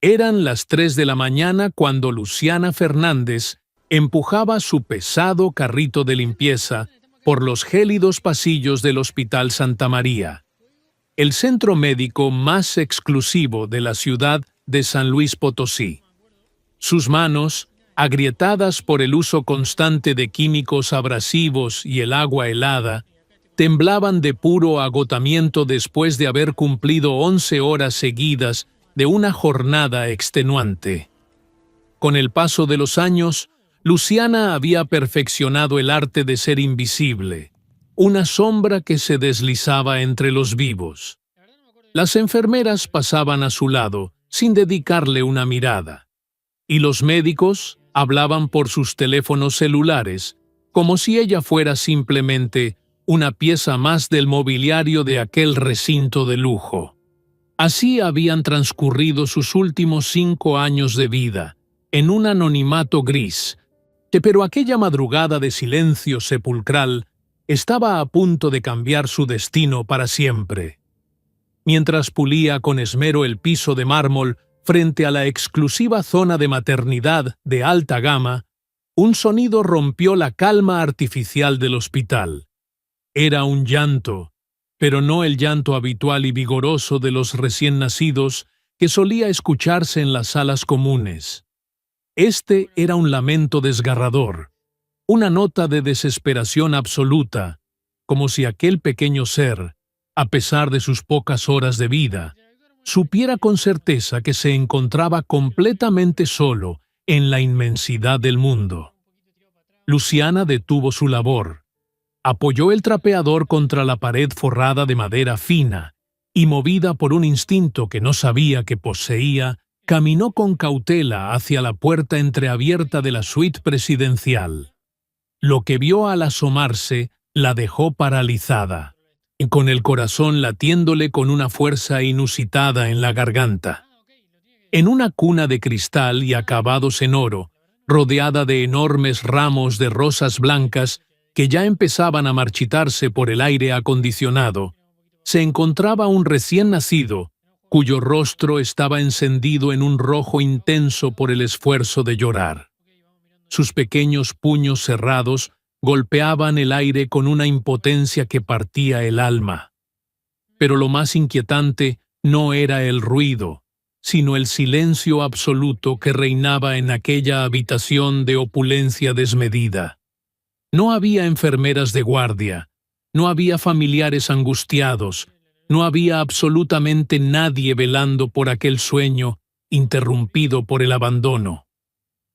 Eran las 3 de la mañana cuando Luciana Fernández empujaba su pesado carrito de limpieza por los gélidos pasillos del Hospital Santa María, el centro médico más exclusivo de la ciudad de San Luis Potosí. Sus manos, agrietadas por el uso constante de químicos abrasivos y el agua helada, temblaban de puro agotamiento después de haber cumplido 11 horas seguidas de una jornada extenuante. Con el paso de los años, Luciana había perfeccionado el arte de ser invisible, una sombra que se deslizaba entre los vivos. Las enfermeras pasaban a su lado, sin dedicarle una mirada, y los médicos hablaban por sus teléfonos celulares, como si ella fuera simplemente una pieza más del mobiliario de aquel recinto de lujo. Así habían transcurrido sus últimos 5 años de vida, en un anonimato gris, pero aquella madrugada de silencio sepulcral estaba a punto de cambiar su destino para siempre. Mientras pulía con esmero el piso de mármol frente a la exclusiva zona de maternidad de alta gama, un sonido rompió la calma artificial del hospital. Era un llanto, pero no el llanto habitual y vigoroso de los recién nacidos que solía escucharse en las salas comunes. Este era un lamento desgarrador, una nota de desesperación absoluta, como si aquel pequeño ser, a pesar de sus pocas horas de vida, supiera con certeza que se encontraba completamente solo en la inmensidad del mundo. Luciana detuvo su labor, apoyó el trapeador contra la pared forrada de madera fina y, movida por un instinto que no sabía que poseía, caminó con cautela hacia la puerta entreabierta de la suite presidencial. Lo que vio al asomarse la dejó paralizada, con el corazón latiéndole con una fuerza inusitada en la garganta. En una cuna de cristal y acabados en oro, rodeada de enormes ramos de rosas blancas que ya empezaban a marchitarse por el aire acondicionado, se encontraba un recién nacido, cuyo rostro estaba encendido en un rojo intenso por el esfuerzo de llorar. Sus pequeños puños cerrados golpeaban el aire con una impotencia que partía el alma. Pero lo más inquietante no era el ruido, sino el silencio absoluto que reinaba en aquella habitación de opulencia desmedida. No había enfermeras de guardia, no había familiares angustiados, no había absolutamente nadie velando por aquel sueño interrumpido por el abandono.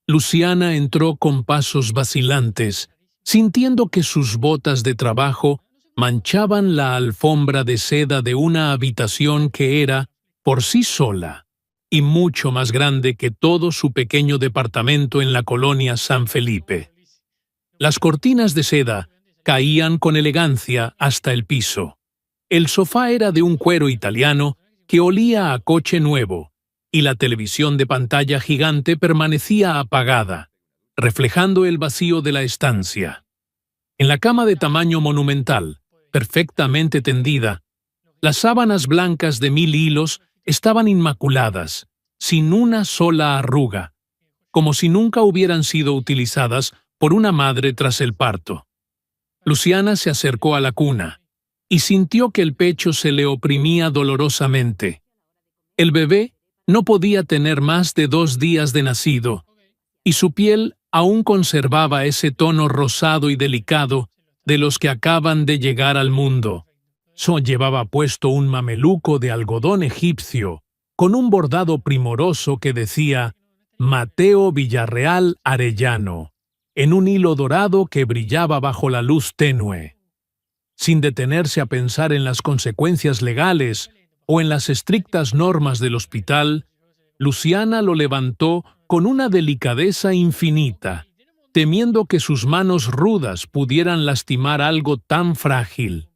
Luciana entró con pasos vacilantes, sintiendo que sus botas de trabajo manchaban la alfombra de seda de una habitación que era, por sí sola, y mucho más grande que todo su pequeño departamento en la colonia San Felipe. Las cortinas de seda caían con elegancia hasta el piso. El sofá era de un cuero italiano que olía a coche nuevo, y la televisión de pantalla gigante permanecía apagada, reflejando el vacío de la estancia. En la cama de tamaño monumental, perfectamente tendida, las sábanas blancas de 1000 hilos estaban inmaculadas, sin una sola arruga, como si nunca hubieran sido utilizadas por una madre tras el parto. Luciana se acercó a la cuna y sintió que el pecho se le oprimía dolorosamente. El bebé no podía tener más de 2 días de nacido, y su piel aún conservaba ese tono rosado y delicado de los que acaban de llegar al mundo. Llevaba puesto un mameluco de algodón egipcio, con un bordado primoroso que decía Mateo Villarreal Arellano, en un hilo dorado que brillaba bajo la luz tenue. Sin detenerse a pensar en las consecuencias legales o en las estrictas normas del hospital, Luciana lo levantó con una delicadeza infinita, temiendo que sus manos rudas pudieran lastimar algo tan frágil.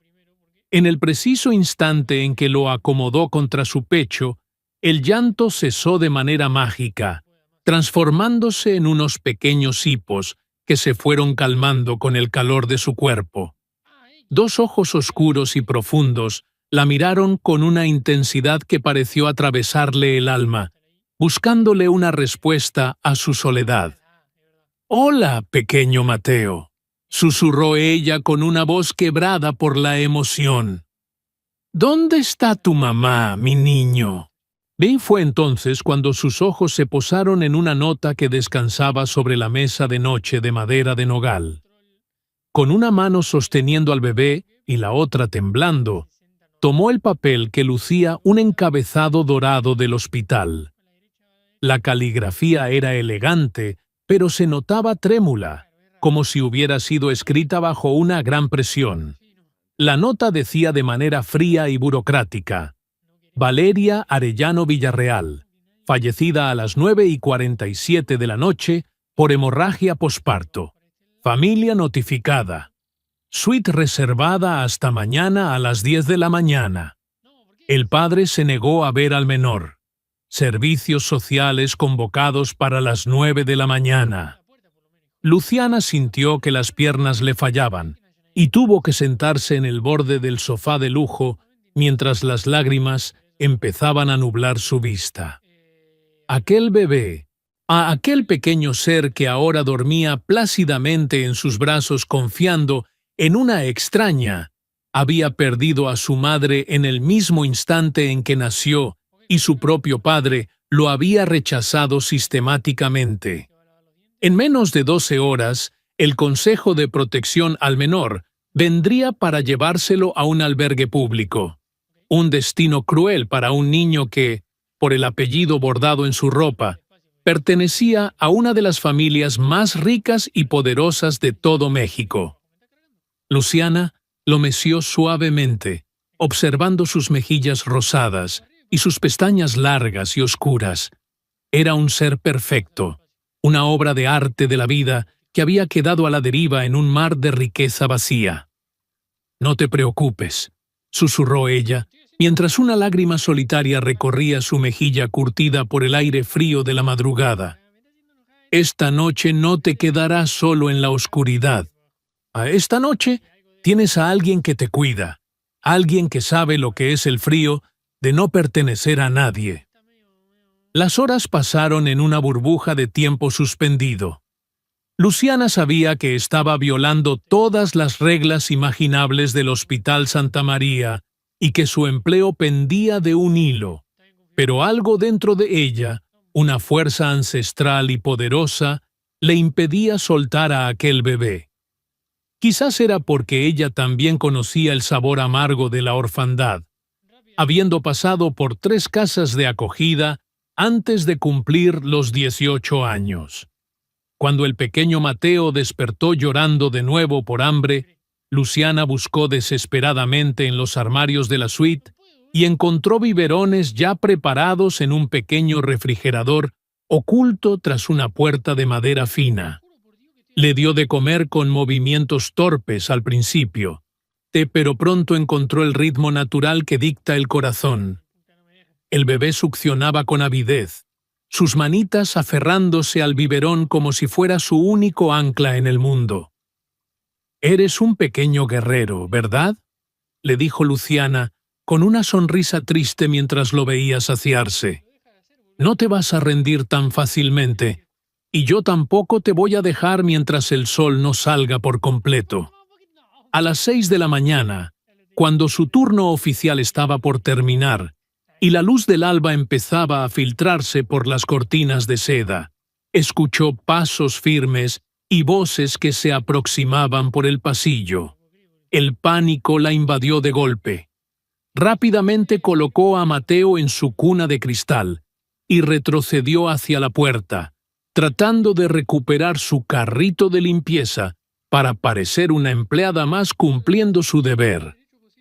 En el preciso instante en que lo acomodó contra su pecho, el llanto cesó de manera mágica, transformándose en unos pequeños hipos que se fueron calmando con el calor de su cuerpo. 2 ojos oscuros y profundos la miraron con una intensidad que pareció atravesarle el alma, buscándole una respuesta a su soledad. «Hola, pequeño Mateo», susurró ella con una voz quebrada por la emoción. «¿Dónde está tu mamá, mi niño?» Bien fue entonces cuando sus ojos se posaron en una nota que descansaba sobre la mesa de noche de madera de nogal. Con una mano sosteniendo al bebé y la otra temblando, tomó el papel que lucía un encabezado dorado del hospital. La caligrafía era elegante, pero se notaba trémula, como si hubiera sido escrita bajo una gran presión. La nota decía de manera fría y burocrática: Valeria Arellano Villarreal, fallecida a las 9:47 de la noche por hemorragia posparto. Familia notificada. Suite reservada hasta mañana a las 10 de la mañana. El padre se negó a ver al menor. Servicios sociales convocados para las 9 de la mañana. Luciana sintió que las piernas le fallaban y tuvo que sentarse en el borde del sofá de lujo mientras las lágrimas empezaban a nublar su vista. Aquel bebé, a aquel pequeño ser que ahora dormía plácidamente en sus brazos confiando en una extraña, había perdido a su madre en el mismo instante en que nació y su propio padre lo había rechazado sistemáticamente. En menos de 12 horas, el Consejo de Protección al Menor vendría para llevárselo a un albergue público. Un destino cruel para un niño que, por el apellido bordado en su ropa, pertenecía a una de las familias más ricas y poderosas de todo México. Luciana lo meció suavemente, observando sus mejillas rosadas y sus pestañas largas y oscuras. Era un ser perfecto, una obra de arte de la vida que había quedado a la deriva en un mar de riqueza vacía. «No te preocupes», susurró ella, mientras una lágrima solitaria recorría su mejilla curtida por el aire frío de la madrugada. «Esta noche no te quedarás solo en la oscuridad. Esta noche tienes a alguien que te cuida, alguien que sabe lo que es el frío de no pertenecer a nadie». Las horas pasaron en una burbuja de tiempo suspendido. Luciana sabía que estaba violando todas las reglas imaginables del Hospital Santa María y que su empleo pendía de un hilo, pero algo dentro de ella, una fuerza ancestral y poderosa, le impedía soltar a aquel bebé. Quizás era porque ella también conocía el sabor amargo de la orfandad, habiendo pasado por 3 casas de acogida antes de cumplir los 18 años. Cuando el pequeño Mateo despertó llorando de nuevo por hambre, Luciana buscó desesperadamente en los armarios de la suite y encontró biberones ya preparados en un pequeño refrigerador oculto tras una puerta de madera fina. Le dio de comer con movimientos torpes al principio, pero pronto encontró el ritmo natural que dicta el corazón. El bebé succionaba con avidez, sus manitas aferrándose al biberón como si fuera su único ancla en el mundo. «Eres un pequeño guerrero, ¿verdad?», le dijo Luciana, con una sonrisa triste mientras lo veía saciarse. «No te vas a rendir tan fácilmente, y yo tampoco te voy a dejar mientras el sol no salga por completo». A las 6 de la mañana, cuando su turno oficial estaba por terminar, y la luz del alba empezaba a filtrarse por las cortinas de seda, escuchó pasos firmes y voces que se aproximaban por el pasillo. El pánico la invadió de golpe. Rápidamente colocó a Mateo en su cuna de cristal y retrocedió hacia la puerta, tratando de recuperar su carrito de limpieza para parecer una empleada más cumpliendo su deber.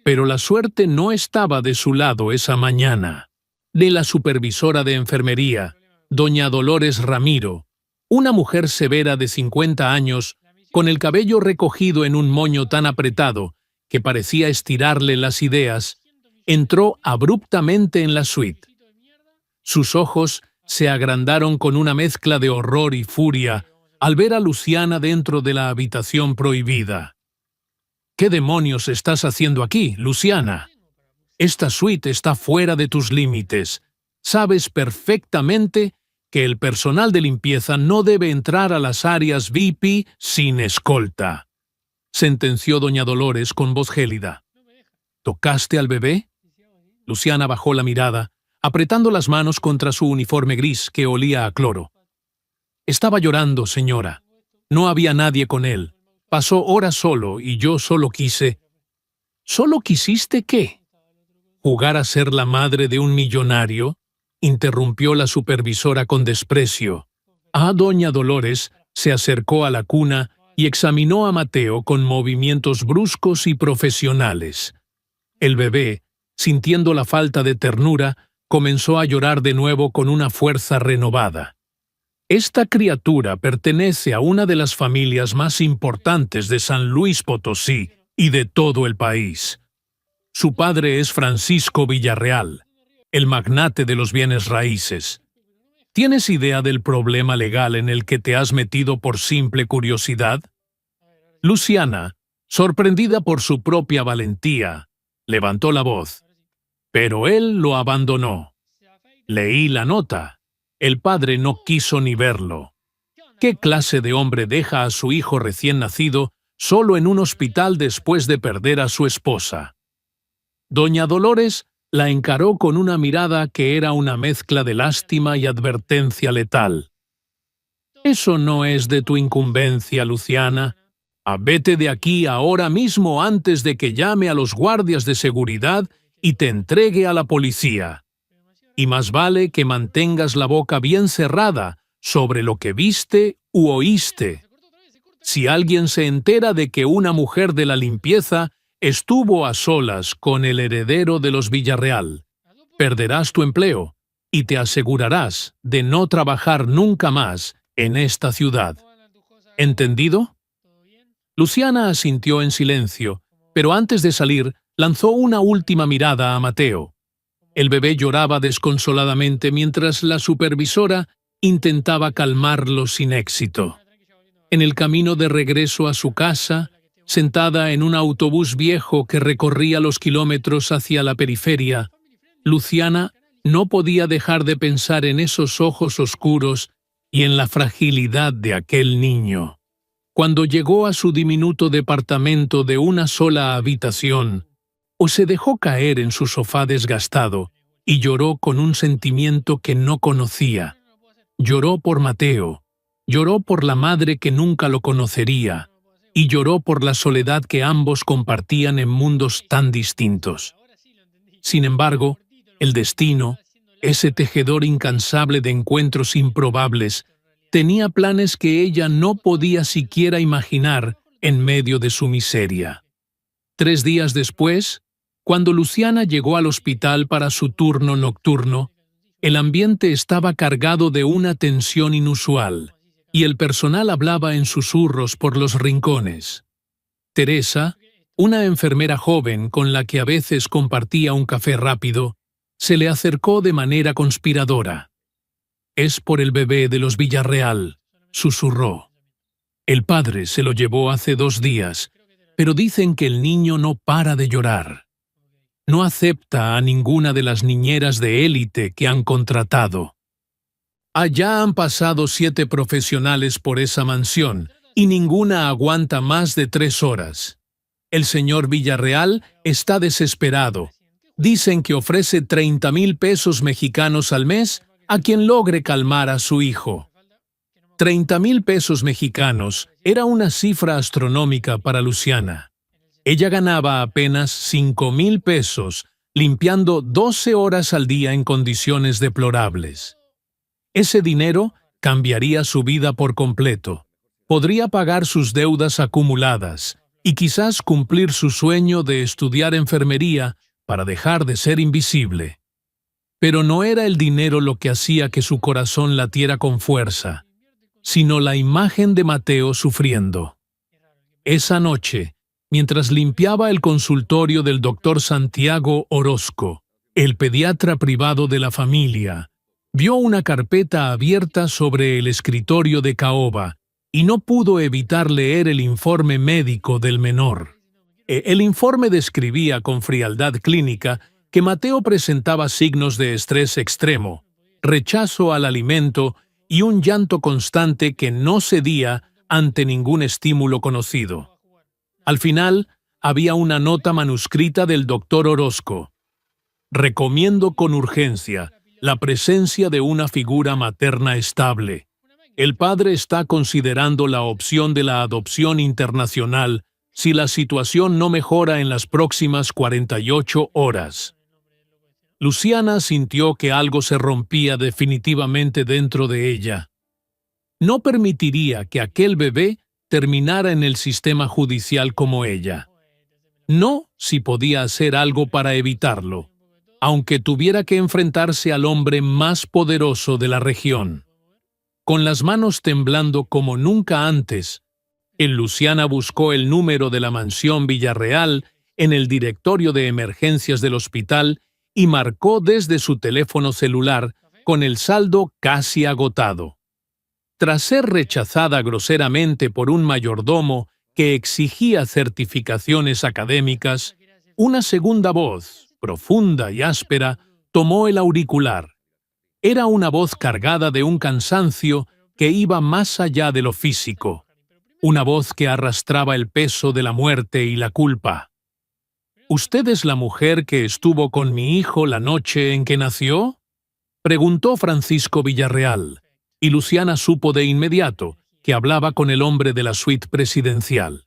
Pero la suerte no estaba de su lado esa mañana. Ni la supervisora de enfermería, doña Dolores Ramiro, una mujer severa de 50 años, con el cabello recogido en un moño tan apretado que parecía estirarle las ideas, entró abruptamente en la suite. Sus ojos se agrandaron con una mezcla de horror y furia al ver a Luciana dentro de la habitación prohibida. «¿Qué demonios estás haciendo aquí, Luciana? Esta suite está fuera de tus límites. sabes perfectamente que el personal de limpieza no debe entrar a las áreas VIP sin escolta, sentenció doña Dolores con voz gélida. ¿Tocaste al bebé? Luciana bajó la mirada, apretando las manos contra su uniforme gris que olía a cloro. Estaba llorando, señora. No había nadie con él. Pasó horas solo y yo solo quise... ¿Solo quisiste qué? ¿Jugar a ser la madre de un millonario? Interrumpió la supervisora con desprecio. Doña Dolores se acercó a la cuna y examinó a Mateo con movimientos bruscos y profesionales. El bebé, sintiendo la falta de ternura, comenzó a llorar de nuevo con una fuerza renovada. Esta criatura pertenece a una de las familias más importantes de San Luis Potosí y de todo el país. Su padre es Francisco Villarreal, el magnate de los bienes raíces. ¿Tienes idea del problema legal en el que te has metido por simple curiosidad? Luciana, sorprendida por su propia valentía, levantó la voz. Pero él lo abandonó. Leí la nota. El padre no quiso ni verlo. ¿Qué clase de hombre deja a su hijo recién nacido solo en un hospital después de perder a su esposa? Doña Dolores la encaró con una mirada que era una mezcla de lástima y advertencia letal. Eso no es de tu incumbencia, Luciana. Vete de aquí ahora mismo antes de que llame a los guardias de seguridad y te entregue a la policía. Y más vale que mantengas la boca bien cerrada sobre lo que viste u oíste. Si alguien se entera de que una mujer de la limpieza estuvo a solas con el heredero de los Villarreal, perderás tu empleo y te asegurarás de no trabajar nunca más en esta ciudad. ¿Entendido? Luciana asintió en silencio, pero antes de salir lanzó una última mirada a Mateo. El bebé lloraba desconsoladamente mientras la supervisora intentaba calmarlo sin éxito. En el camino de regreso a su casa, sentada en un autobús viejo que recorría los kilómetros hacia la periferia, Luciana no podía dejar de pensar en esos ojos oscuros y en la fragilidad de aquel niño. Cuando llegó a su diminuto departamento de una sola habitación, se dejó caer en su sofá desgastado y lloró con un sentimiento que no conocía. Lloró por Mateo, lloró por la madre que nunca lo conocería, y lloró por la soledad que ambos compartían en mundos tan distintos. Sin embargo, el destino, ese tejedor incansable de encuentros improbables, tenía planes que ella no podía siquiera imaginar en medio de su miseria. 3 días después, cuando Luciana llegó al hospital para su turno nocturno, el ambiente estaba cargado de una tensión inusual, y el personal hablaba en susurros por los rincones. Teresa, una enfermera joven con la que a veces compartía un café rápido, se le acercó de manera conspiradora. «Es por el bebé de los Villarreal», susurró. «El padre se lo llevó hace 2 días, pero dicen que el niño no para de llorar. No acepta a ninguna de las niñeras de élite que han contratado. Allá han pasado 7 profesionales por esa mansión y ninguna aguanta más de 3 horas. El señor Villarreal está desesperado. Dicen que ofrece 30,000 pesos mexicanos al mes a quien logre calmar a su hijo». 30,000 pesos mexicanos era una cifra astronómica para Luciana. Ella ganaba apenas 5,000 pesos, limpiando 12 horas al día en condiciones deplorables. Ese dinero cambiaría su vida por completo. Podría pagar sus deudas acumuladas y quizás cumplir su sueño de estudiar enfermería para dejar de ser invisible. Pero no era el dinero lo que hacía que su corazón latiera con fuerza, sino la imagen de Mateo sufriendo. Esa noche, mientras limpiaba el consultorio del doctor Santiago Orozco, el pediatra privado de la familia, vio una carpeta abierta sobre el escritorio de caoba y no pudo evitar leer el informe médico del menor. El informe describía con frialdad clínica que Mateo presentaba signos de estrés extremo, rechazo al alimento y un llanto constante que no cedía ante ningún estímulo conocido. Al final, había una nota manuscrita del doctor Orozco. Recomiendo con urgencia la presencia de una figura materna estable. El padre está considerando la opción de la adopción internacional si la situación no mejora en las próximas 48 horas. Luciana sintió que algo se rompía definitivamente dentro de ella. No permitiría que aquel bebé terminara en el sistema judicial como ella. No si podía hacer algo para evitarlo, aunque tuviera que enfrentarse al hombre más poderoso de la región. Con las manos temblando como nunca antes, Luciana buscó el número de la mansión Villarreal en el directorio de emergencias del hospital y marcó desde su teléfono celular con el saldo casi agotado. Tras ser rechazada groseramente por un mayordomo que exigía certificaciones académicas, una segunda voz, profunda y áspera, tomó el auricular. Era una voz cargada de un cansancio que iba más allá de lo físico, una voz que arrastraba el peso de la muerte y la culpa. ¿Usted es la mujer que estuvo con mi hijo la noche en que nació?, preguntó Francisco Villarreal, y Luciana supo de inmediato que hablaba con el hombre de la suite presidencial.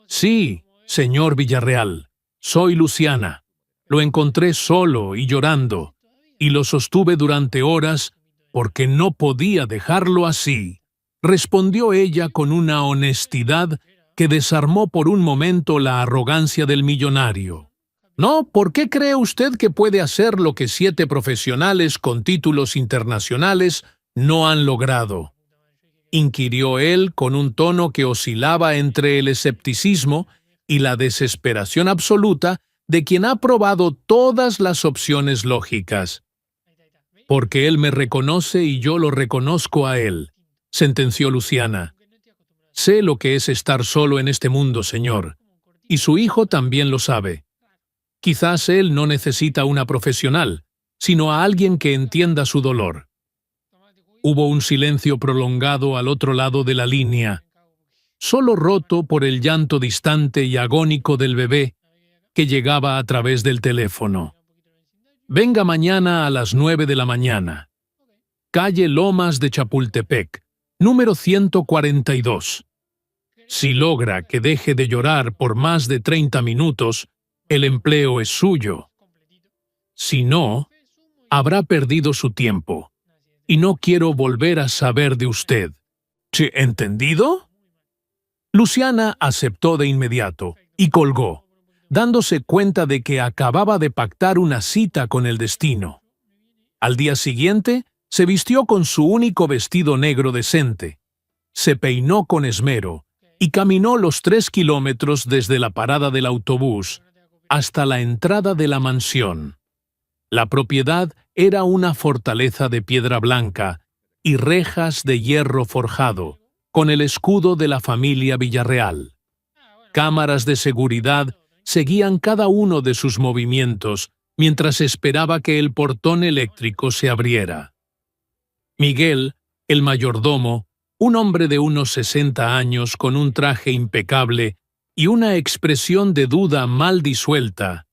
Sí, señor Villarreal, soy Luciana. Lo encontré solo y llorando, y lo sostuve durante horas porque no podía dejarlo así, respondió ella con una honestidad que desarmó por un momento la arrogancia del millonario. No, ¿por qué cree usted que puede hacer lo que 7 profesionales con títulos internacionales no han logrado?, inquirió él con un tono que oscilaba entre el escepticismo y la desesperación absoluta de quien ha probado todas las opciones lógicas. Porque él me reconoce y yo lo reconozco a él, sentenció Luciana. Sé lo que es estar solo en este mundo, señor, y su hijo también lo sabe. Quizás él no necesita una profesional, sino a alguien que entienda su dolor. Hubo un silencio prolongado al otro lado de la línea, solo roto por el llanto distante y agónico del bebé que llegaba a través del teléfono. Venga mañana a las 9 de la mañana. Calle Lomas de Chapultepec, número 142. Si logra que deje de llorar por más de 30 minutos, el empleo es suyo. Si no, habrá perdido su tiempo. Y no quiero volver a saber de usted. ¿Sí, entendido? Luciana aceptó de inmediato y colgó, dándose cuenta de que acababa de pactar una cita con el destino. Al día siguiente, se vistió con su único vestido negro decente, se peinó con esmero y caminó los 3 kilómetros desde la parada del autobús hasta la entrada de la mansión. La propiedad era una fortaleza de piedra blanca y rejas de hierro forjado, con el escudo de la familia Villarreal. Cámaras de seguridad seguían cada uno de sus movimientos mientras esperaba que el portón eléctrico se abriera. Miguel, el mayordomo, un hombre de unos 60 años con un traje impecable y una expresión de duda mal disuelta,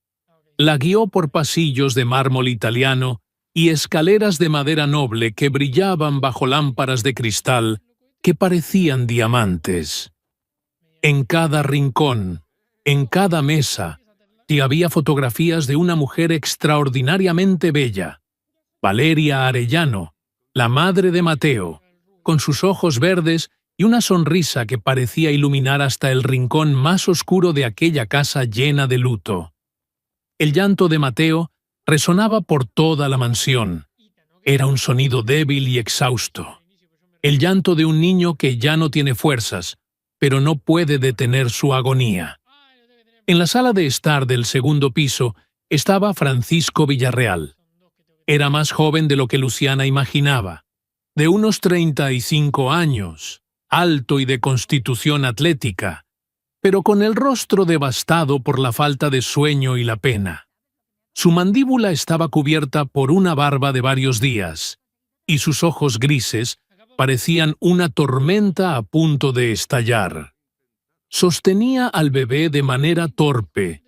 la guió por pasillos de mármol italiano y escaleras de madera noble que brillaban bajo lámparas de cristal que parecían diamantes. En cada rincón, en cada mesa, había fotografías de una mujer extraordinariamente bella, Valeria Arellano, la madre de Mateo, con sus ojos verdes y una sonrisa que parecía iluminar hasta el rincón más oscuro de aquella casa llena de luto. El llanto de Mateo resonaba por toda la mansión. Era un sonido débil y exhausto. El llanto de un niño que ya no tiene fuerzas, pero no puede detener su agonía. En la sala de estar del segundo piso estaba Francisco Villarreal. Era más joven de lo que Luciana imaginaba, de unos 35 años, alto y de constitución atlética, pero con el rostro devastado por la falta de sueño y la pena. Su mandíbula estaba cubierta por una barba de varios días, y sus ojos grises parecían una tormenta a punto de estallar. Sostenía al bebé de manera torpe,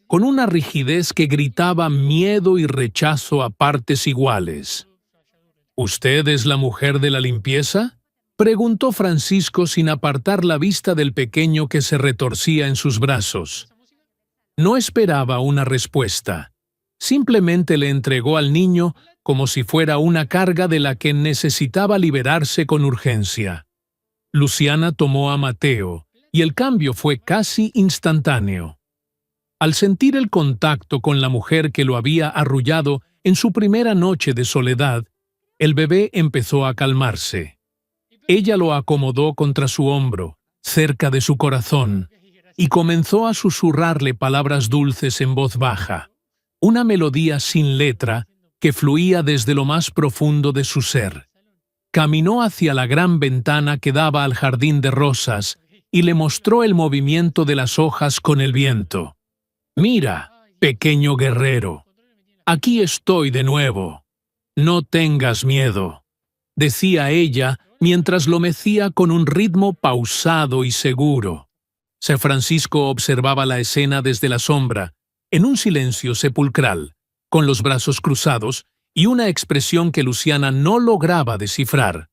con una rigidez que gritaba miedo y rechazo a partes iguales. ¿Usted es la mujer de la limpieza?, preguntó Francisco sin apartar la vista del pequeño que se retorcía en sus brazos. No esperaba una respuesta. Simplemente le entregó al niño como si fuera una carga de la que necesitaba liberarse con urgencia. Luciana tomó a Mateo, y el cambio fue casi instantáneo. Al sentir el contacto con la mujer que lo había arrullado en su primera noche de soledad, el bebé empezó a calmarse. Ella lo acomodó contra su hombro, cerca de su corazón, y comenzó a susurrarle palabras dulces en voz baja, una melodía sin letra que fluía desde lo más profundo de su ser. Caminó hacia la gran ventana que daba al jardín de rosas y le mostró el movimiento de las hojas con el viento. «Mira, pequeño guerrero, aquí estoy de nuevo. No tengas miedo», decía ella mientras lo mecía con un ritmo pausado y seguro. San Francisco observaba la escena desde la sombra, en un silencio sepulcral, con los brazos cruzados y una expresión que Luciana no lograba descifrar.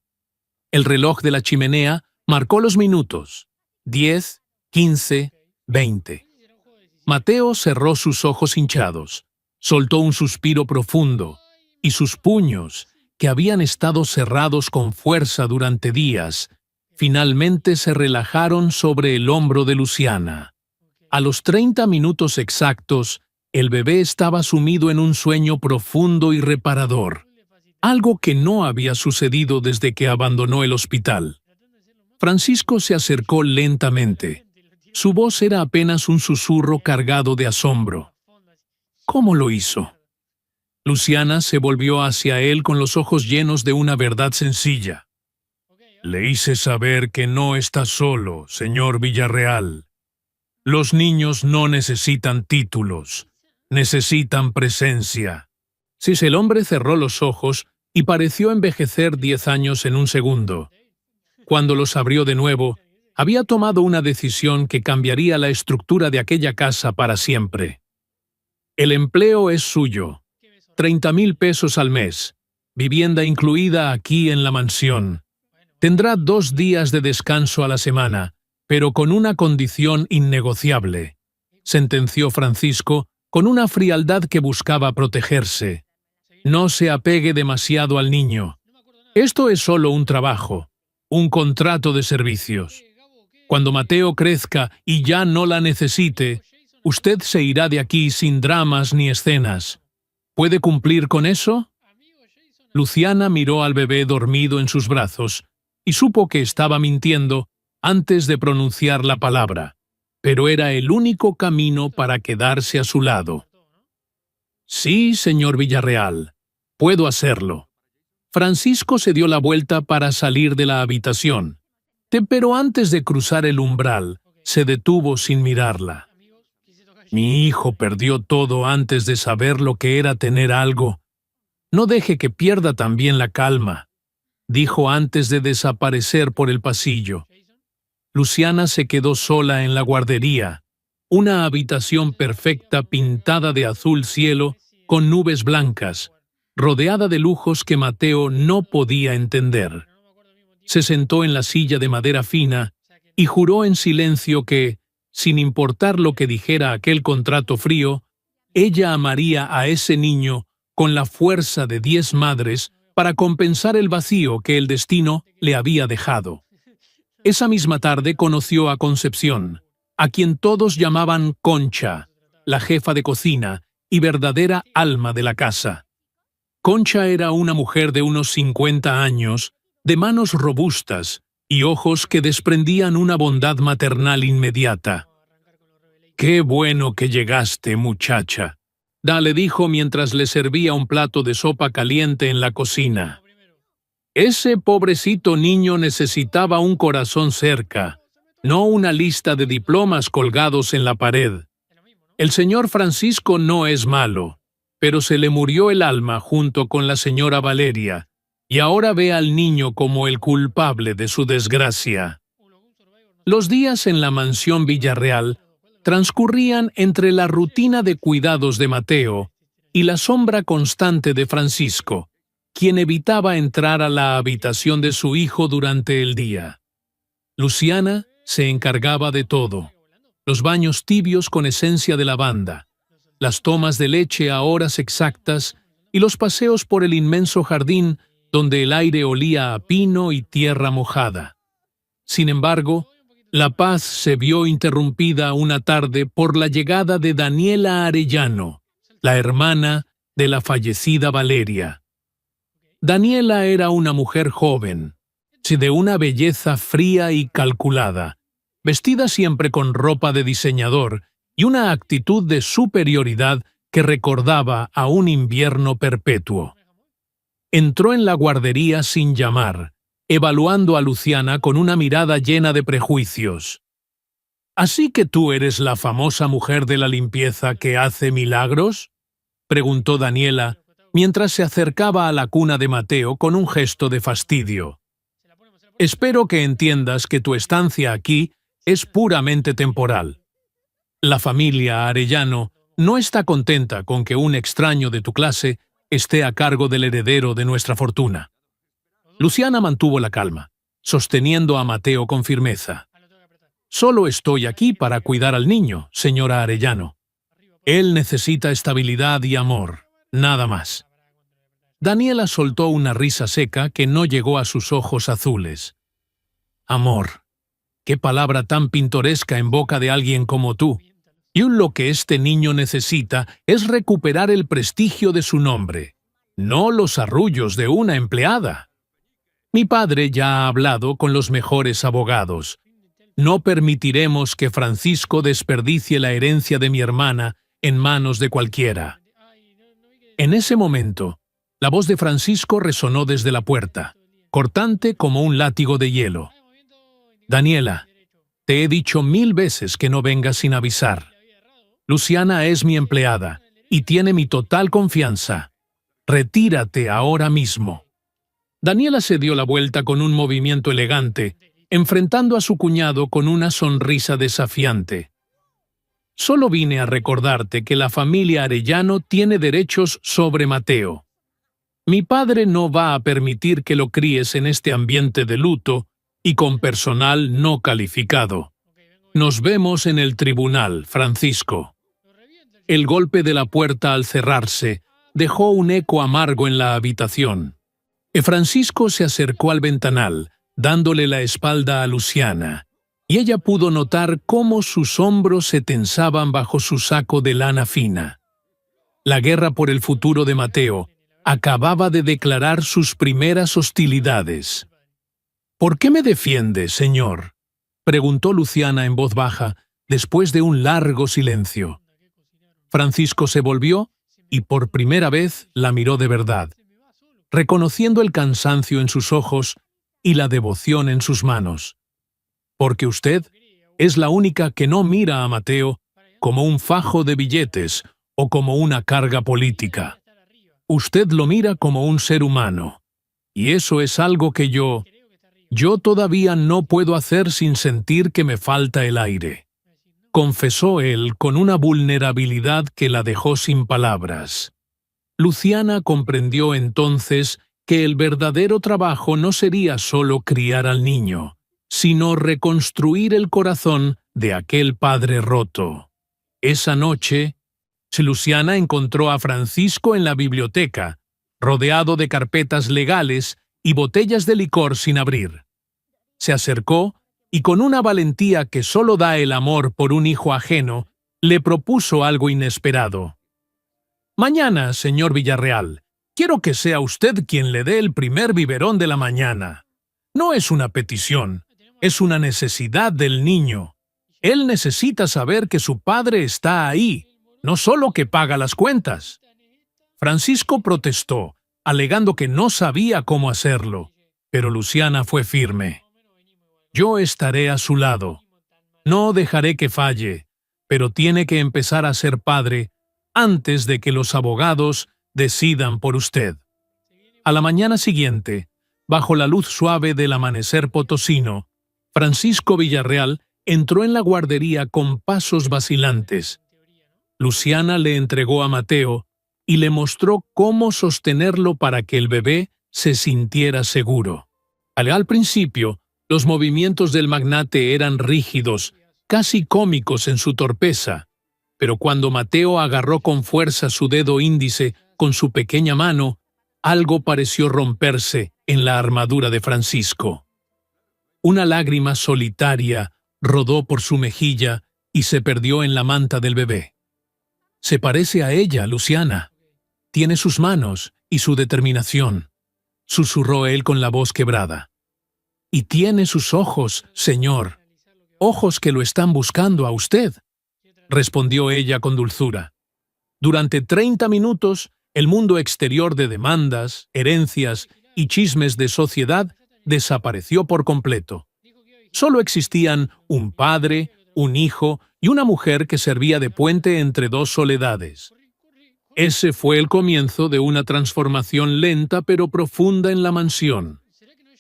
El reloj de la chimenea marcó los minutos: 10, 15, 20. Mateo cerró sus ojos hinchados, soltó un suspiro profundo, y sus puños, que habían estado cerrados con fuerza durante días, finalmente se relajaron sobre el hombro de Luciana. A los 30 minutos exactos, el bebé estaba sumido en un sueño profundo y reparador, algo que no había sucedido desde que abandonó el hospital. Francisco se acercó lentamente. Su voz era apenas un susurro cargado de asombro. ¿Cómo lo hizo? Luciana se volvió hacia él con los ojos llenos de una verdad sencilla. Le hice saber que no está solo, señor Villarreal. Los niños no necesitan títulos, necesitan presencia. El hombre cerró los ojos y pareció envejecer 10 años en un segundo. Cuando los abrió de nuevo, había tomado una decisión que cambiaría la estructura de aquella casa para siempre. El empleo es suyo. 30,000 pesos al mes, vivienda incluida aquí en la mansión. Tendrá 2 días de descanso a la semana, pero con una condición innegociable, sentenció Francisco con una frialdad que buscaba protegerse. No se apegue demasiado al niño. Esto es solo un trabajo, un contrato de servicios. Cuando Mateo crezca y ya no la necesite, usted se irá de aquí sin dramas ni escenas. ¿Puede cumplir con eso? Luciana miró al bebé dormido en sus brazos y supo que estaba mintiendo antes de pronunciar la palabra, pero era el único camino para quedarse a su lado. Sí, señor Villarreal, puedo hacerlo. Francisco se dio la vuelta para salir de la habitación, pero antes de cruzar el umbral, se detuvo sin mirarla. Mi hijo perdió todo antes de saber lo que era tener algo. No deje que pierda también la calma, dijo antes de desaparecer por el pasillo. Luciana se quedó sola en la guardería, una habitación perfecta pintada de azul cielo con nubes blancas, rodeada de lujos que Mateo no podía entender. Se sentó en la silla de madera fina y juró en silencio que, sin importar lo que dijera aquel contrato frío, ella amaría a ese niño con la fuerza de 10 madres para compensar el vacío que el destino le había dejado. Esa misma tarde conoció a Concepción, a quien todos llamaban Concha, la jefa de cocina y verdadera alma de la casa. Concha era una mujer de unos 50 años, de manos robustas y ojos que desprendían una bondad maternal inmediata. «Qué bueno que llegaste, muchacha», le dijo mientras le servía un plato de sopa caliente en la cocina. Ese pobrecito niño necesitaba un corazón cerca, no una lista de diplomas colgados en la pared. El señor Francisco no es malo, pero se le murió el alma junto con la señora Valeria, y ahora ve al niño como el culpable de su desgracia. Los días en la mansión Villarreal transcurrían entre la rutina de cuidados de Mateo y la sombra constante de Francisco, quien evitaba entrar a la habitación de su hijo durante el día. Luciana se encargaba de todo: los baños tibios con esencia de lavanda, las tomas de leche a horas exactas y los paseos por el inmenso jardín donde el aire olía a pino y tierra mojada. Sin embargo, la paz se vio interrumpida una tarde por la llegada de Daniela Arellano, la hermana de la fallecida Valeria. Daniela era una mujer joven, de una belleza fría y calculada, vestida siempre con ropa de diseñador y una actitud de superioridad que recordaba a un invierno perpetuo. Entró en la guardería sin llamar, evaluando a Luciana con una mirada llena de prejuicios. ¿Así que tú eres la famosa mujer de la limpieza que hace milagros?, preguntó Daniela, mientras se acercaba a la cuna de Mateo con un gesto de fastidio. Espero que entiendas que tu estancia aquí es puramente temporal. La familia Arellano no está contenta con que un extraño de tu clase esté a cargo del heredero de nuestra fortuna. Luciana mantuvo la calma, sosteniendo a Mateo con firmeza. Solo estoy aquí para cuidar al niño, señora Arellano. Él necesita estabilidad y amor, nada más. Daniela soltó una risa seca que no llegó a sus ojos azules. Amor. Qué palabra tan pintoresca en boca de alguien como tú. Y lo que este niño necesita es recuperar el prestigio de su nombre, no los arrullos de una empleada. Mi padre ya ha hablado con los mejores abogados. No permitiremos que Francisco desperdicie la herencia de mi hermana en manos de cualquiera. En ese momento, la voz de Francisco resonó desde la puerta, cortante como un látigo de hielo. Daniela, te he dicho 1000 veces que no vengas sin avisar. Luciana es mi empleada y tiene mi total confianza. Retírate ahora mismo. Daniela se dio la vuelta con un movimiento elegante, enfrentando a su cuñado con una sonrisa desafiante. Solo vine a recordarte que la familia Arellano tiene derechos sobre Mateo. Mi padre no va a permitir que lo críes en este ambiente de luto y con personal no calificado. Nos vemos en el tribunal, Francisco. El golpe de la puerta al cerrarse dejó un eco amargo en la habitación. Francisco se acercó al ventanal, dándole la espalda a Luciana, y ella pudo notar cómo sus hombros se tensaban bajo su saco de lana fina. La guerra por el futuro de Mateo acababa de declarar sus primeras hostilidades. ¿Por qué me defiende, señor?, preguntó Luciana en voz baja, después de un largo silencio. Francisco se volvió y por primera vez la miró de verdad, reconociendo el cansancio en sus ojos y la devoción en sus manos. Porque usted es la única que no mira a Mateo como un fajo de billetes o como una carga política. Usted lo mira como un ser humano, y eso es algo que yo todavía no puedo hacer sin sentir que me falta el aire, confesó él con una vulnerabilidad que la dejó sin palabras. Luciana comprendió entonces que el verdadero trabajo no sería solo criar al niño, sino reconstruir el corazón de aquel padre roto. Esa noche, Luciana encontró a Francisco en la biblioteca, rodeado de carpetas legales y botellas de licor sin abrir. Se acercó y con una valentía que solo da el amor por un hijo ajeno, le propuso algo inesperado. Mañana, señor Villarreal, quiero que sea usted quien le dé el primer biberón de la mañana. No es una petición, es una necesidad del niño. Él necesita saber que su padre está ahí, no solo que paga las cuentas. Francisco protestó, alegando que no sabía cómo hacerlo, pero Luciana fue firme. Yo estaré a su lado. No dejaré que falle, pero tiene que empezar a ser padre antes de que los abogados decidan por usted. A la mañana siguiente, bajo la luz suave del amanecer potosino, Francisco Villarreal entró en la guardería con pasos vacilantes. Luciana le entregó a Mateo y le mostró cómo sostenerlo para que el bebé se sintiera seguro. Al principio, los movimientos del magnate eran rígidos, casi cómicos en su torpeza, pero cuando Mateo agarró con fuerza su dedo índice con su pequeña mano, algo pareció romperse en la armadura de Francisco. Una lágrima solitaria rodó por su mejilla y se perdió en la manta del bebé. Se parece a ella, Luciana. Tiene sus manos y su determinación, susurró él con la voz quebrada. Y tiene sus ojos, señor. Ojos que lo están buscando a usted, respondió ella con dulzura. Durante 30 minutos, el mundo exterior de demandas, herencias y chismes de sociedad desapareció por completo. Solo existían un padre, un hijo y una mujer que servía de puente entre dos soledades. Ese fue el comienzo de una transformación lenta pero profunda en la mansión.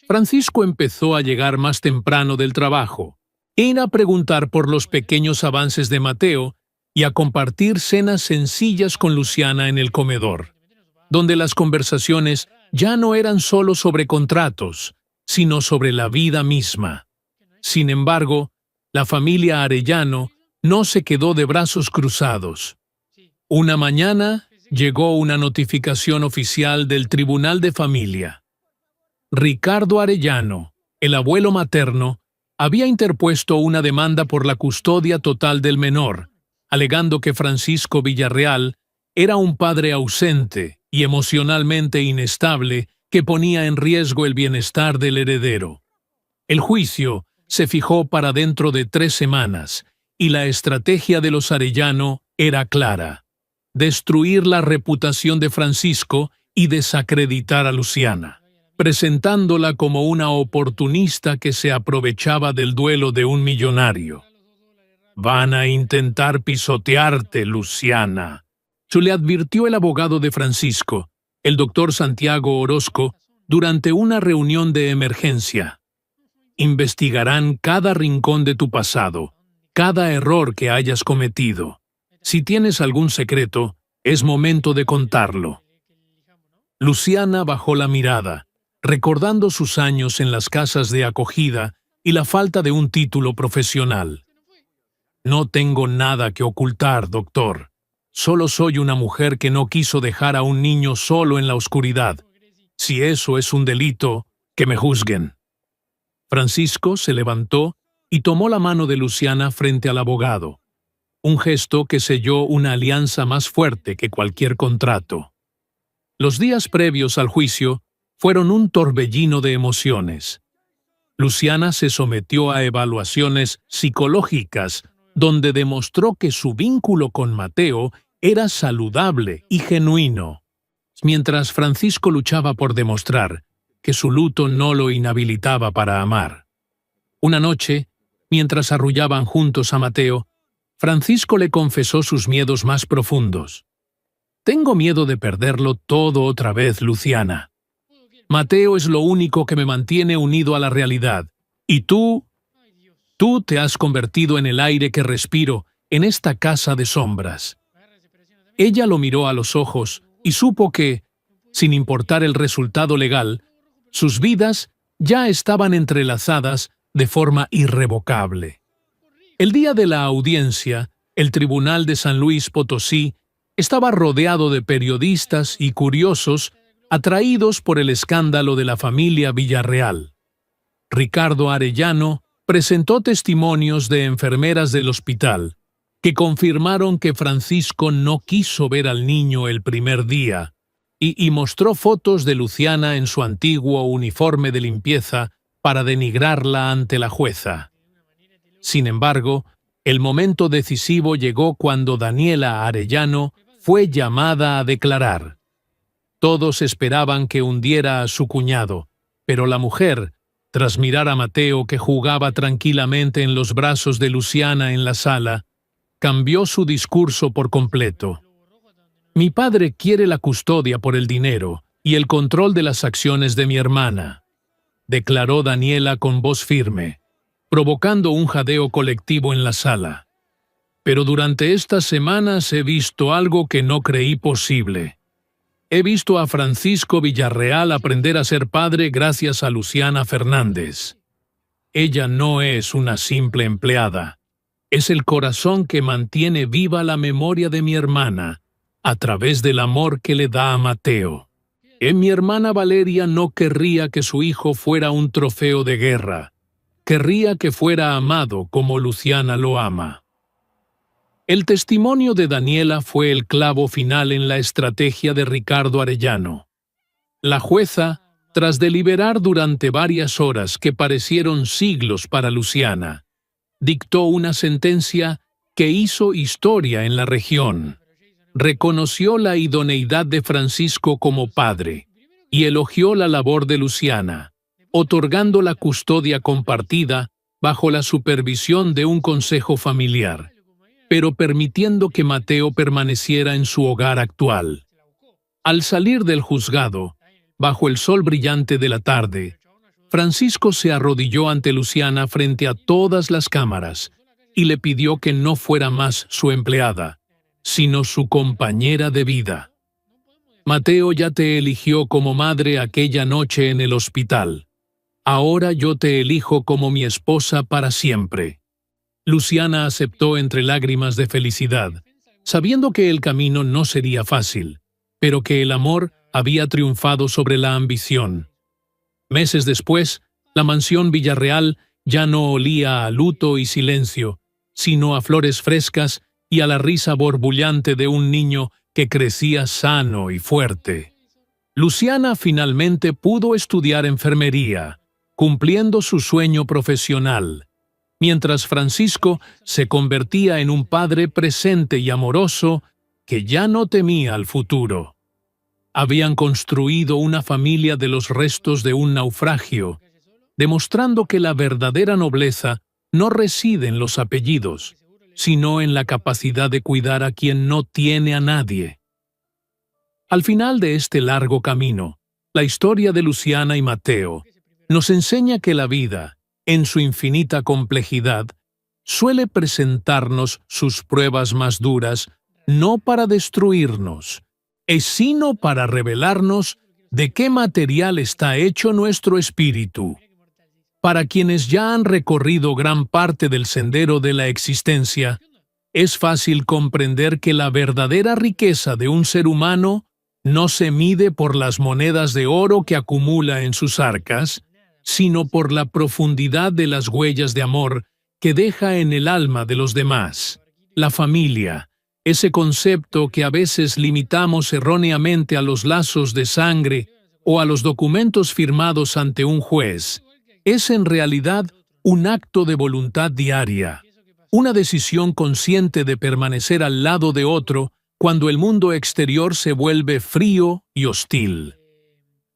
Francisco empezó a llegar más temprano del trabajo, ir a preguntar por los pequeños avances de Mateo y a compartir cenas sencillas con Luciana en el comedor, donde las conversaciones ya no eran solo sobre contratos, sino sobre la vida misma. Sin embargo, la familia Arellano no se quedó de brazos cruzados. Una mañana llegó una notificación oficial del Tribunal de Familia. Ricardo Arellano, el abuelo materno, había interpuesto una demanda por la custodia total del menor, alegando que Francisco Villarreal era un padre ausente y emocionalmente inestable que ponía en riesgo el bienestar del heredero. El juicio se fijó para dentro de 3 semanas y la estrategia de los Arellano era clara: destruir la reputación de Francisco y desacreditar a Luciana, presentándola como una oportunista que se aprovechaba del duelo de un millonario. «Van a intentar pisotearte, Luciana», le advirtió el abogado de Francisco, el doctor Santiago Orozco, durante una reunión de emergencia. «Investigarán cada rincón de tu pasado, cada error que hayas cometido. Si tienes algún secreto, es momento de contarlo». Luciana bajó la mirada, recordando sus años en las casas de acogida y la falta de un título profesional. «No tengo nada que ocultar, doctor. Solo soy una mujer que no quiso dejar a un niño solo en la oscuridad. Si eso es un delito, que me juzguen». Francisco se levantó y tomó la mano de Luciana frente al abogado, un gesto que selló una alianza más fuerte que cualquier contrato. Los días previos al juicio fueron un torbellino de emociones. Luciana se sometió a evaluaciones psicológicas donde demostró que su vínculo con Mateo era saludable y genuino, mientras Francisco luchaba por demostrar que su luto no lo inhabilitaba para amar. Una noche, mientras arrullaban juntos a Mateo, Francisco le confesó sus miedos más profundos. «Tengo miedo de perderlo todo otra vez, Luciana. Mateo es lo único que me mantiene unido a la realidad, y tú te has convertido en el aire que respiro en esta casa de sombras». Ella lo miró a los ojos y supo que, sin importar el resultado legal, sus vidas ya estaban entrelazadas de forma irrevocable. El día de la audiencia, el Tribunal de San Luis Potosí estaba rodeado de periodistas y curiosos atraídos por el escándalo de la familia Villarreal. Ricardo Arellano presentó testimonios de enfermeras del hospital que confirmaron que Francisco no quiso ver al niño el primer día y mostró fotos de Luciana en su antiguo uniforme de limpieza para denigrarla ante la jueza. Sin embargo, el momento decisivo llegó cuando Daniela Arellano fue llamada a declarar. Todos esperaban que hundiera a su cuñado, pero la mujer, tras mirar a Mateo que jugaba tranquilamente en los brazos de Luciana en la sala, cambió su discurso por completo. Mi padre quiere la custodia por el dinero y el control de las acciones de mi hermana, declaró Daniela con voz firme, provocando un jadeo colectivo en la sala. Pero durante estas semanas he visto algo que no creí posible. He visto a Francisco Villarreal aprender a ser padre gracias a Luciana Fernández. Ella no es una simple empleada. Es el corazón que mantiene viva la memoria de mi hermana a través del amor que le da a Mateo. Mi hermana Valeria no querría que su hijo fuera un trofeo de guerra. Querría que fuera amado como Luciana lo ama. El testimonio de Daniela fue el clavo final en la estrategia de Ricardo Arellano. La jueza, tras deliberar durante varias horas que parecieron siglos para Luciana, dictó una sentencia que hizo historia en la región. Reconoció la idoneidad de Francisco como padre y elogió la labor de Luciana, otorgando la custodia compartida bajo la supervisión de un consejo familiar, pero permitiendo que Mateo permaneciera en su hogar actual. Al salir del juzgado, bajo el sol brillante de la tarde, Francisco se arrodilló ante Luciana frente a todas las cámaras y le pidió que no fuera más su empleada, sino su compañera de vida. Mateo ya te eligió como madre aquella noche en el hospital. Ahora yo te elijo como mi esposa para siempre. Luciana aceptó entre lágrimas de felicidad, sabiendo que el camino no sería fácil, pero que el amor había triunfado sobre la ambición. Meses después, la mansión Villarreal ya no olía a luto y silencio, sino a flores frescas y a la risa borbullante de un niño que crecía sano y fuerte. Luciana finalmente pudo estudiar enfermería, cumpliendo su sueño profesional, mientras Francisco se convertía en un padre presente y amoroso que ya no temía al futuro. Habían construido una familia de los restos de un naufragio, demostrando que la verdadera nobleza no reside en los apellidos, sino en la capacidad de cuidar a quien no tiene a nadie. Al final de este largo camino, la historia de Luciana y Mateo nos enseña que la vida, en su infinita complejidad, suele presentarnos sus pruebas más duras, no para destruirnos, sino para revelarnos de qué material está hecho nuestro espíritu. Para quienes ya han recorrido gran parte del sendero de la existencia, es fácil comprender que la verdadera riqueza de un ser humano no se mide por las monedas de oro que acumula en sus arcas, sino por la profundidad de las huellas de amor que deja en el alma de los demás. La familia, ese concepto que a veces limitamos erróneamente a los lazos de sangre o a los documentos firmados ante un juez, es en realidad un acto de voluntad diaria, una decisión consciente de permanecer al lado de otro cuando el mundo exterior se vuelve frío y hostil.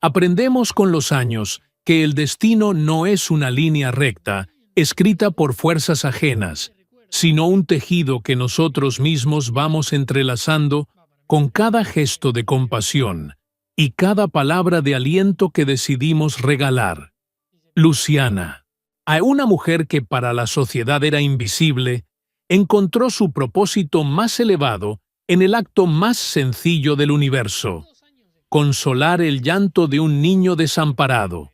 Aprendemos con los años que el destino no es una línea recta, escrita por fuerzas ajenas, sino un tejido que nosotros mismos vamos entrelazando con cada gesto de compasión y cada palabra de aliento que decidimos regalar. Luciana, a una mujer que para la sociedad era invisible, encontró su propósito más elevado en el acto más sencillo del universo: consolar el llanto de un niño desamparado.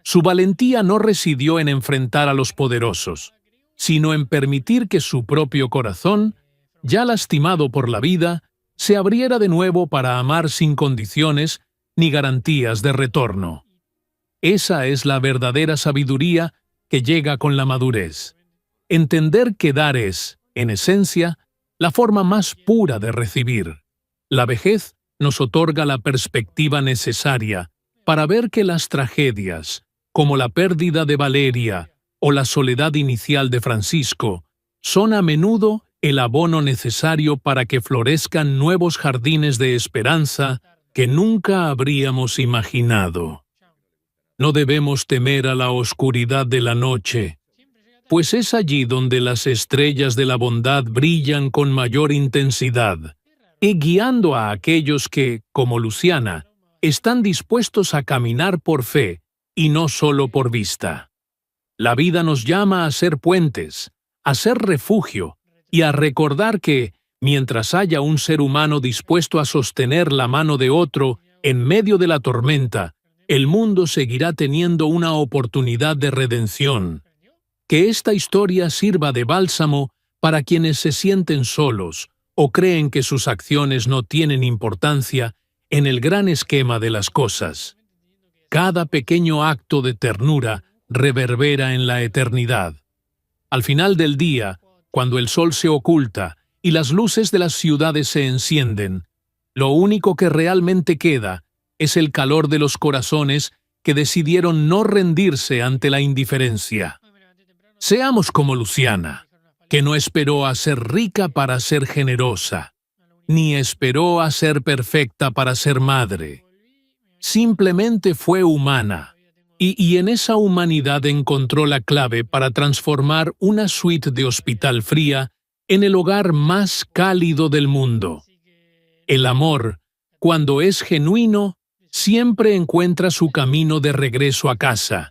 Su valentía no residió en enfrentar a los poderosos, sino en permitir que su propio corazón, ya lastimado por la vida, se abriera de nuevo para amar sin condiciones ni garantías de retorno. Esa es la verdadera sabiduría que llega con la madurez. Entender que dar es, en esencia, la forma más pura de recibir. La vejez nos otorga la perspectiva necesaria para ver que las tragedias, como la pérdida de Valeria o la soledad inicial de Francisco, son a menudo el abono necesario para que florezcan nuevos jardines de esperanza que nunca habríamos imaginado. No debemos temer a la oscuridad de la noche, pues es allí donde las estrellas de la bondad brillan con mayor intensidad. y guiando a aquellos que, como Luciana, están dispuestos a caminar por fe y no solo por vista. La vida nos llama a ser puentes, a ser refugio y a recordar que, mientras haya un ser humano dispuesto a sostener la mano de otro en medio de la tormenta, el mundo seguirá teniendo una oportunidad de redención. Que esta historia sirva de bálsamo para quienes se sienten solos o creen que sus acciones no tienen importancia en el gran esquema de las cosas. Cada pequeño acto de ternura reverbera en la eternidad. Al final del día, cuando el sol se oculta y las luces de las ciudades se encienden, lo único que realmente queda es el calor de los corazones que decidieron no rendirse ante la indiferencia. Seamos como Luciana, que no esperó a ser rica para ser generosa, ni esperó a ser perfecta para ser madre. Simplemente fue humana, y en esa humanidad encontró la clave para transformar una suite de hospital fría en el hogar más cálido del mundo. El amor, cuando es genuino, siempre encuentra su camino de regreso a casa.